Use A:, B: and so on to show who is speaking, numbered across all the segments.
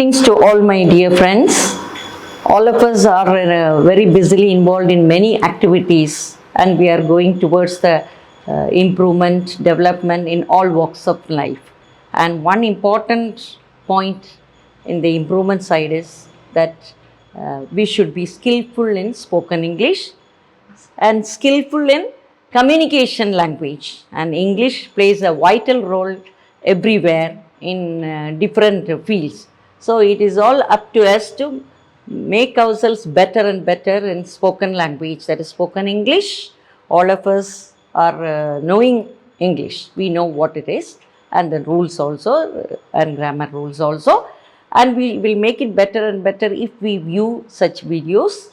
A: Greetings to all my dear friends. All of us are very busily involved in many activities, and we are going towards the improvement, development in all walks of life. And one important point in the improvement side is that we should be skillful in spoken English and skillful in communication language. And English plays a vital role everywhere in different fields. So it is all up to us to make ourselves better and better in spoken language, that is spoken English. All of us are knowing English. We know what it is, and the rules also, and grammar rules also. And we will make it better and better if we view such videos.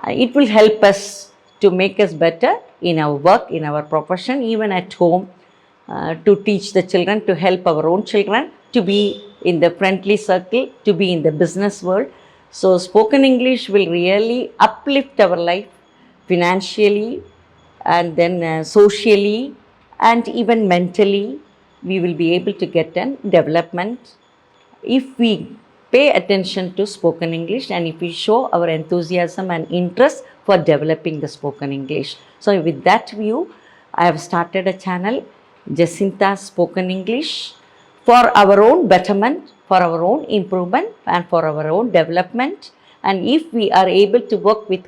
A: It will help us to make us better in our work, in our profession, even at home, to teach the children, to help our own children, to be in the friendly circle, to be in the business world. So spoken English will really uplift our life financially, and then socially, and even mentally. We will be able to get a development if we pay attention to spoken English, and if we show our enthusiasm and interest for developing the spoken English. So with that view, I have started a channel, Jacintha Spoken English, for our own betterment, for our own improvement, and for our own development. And if we are able to work with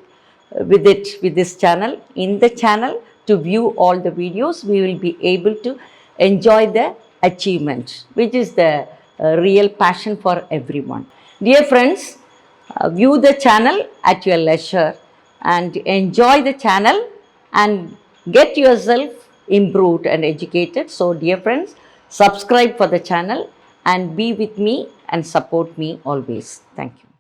A: this channel, in the channel, to view all the videos, we will be able to enjoy the achievement, which is the real passion for everyone. Dear friends, view the channel at your leisure and enjoy the channel and get yourself improved and educated. So dear friends, subscribe for the channel and be with me and support me always. Thank you.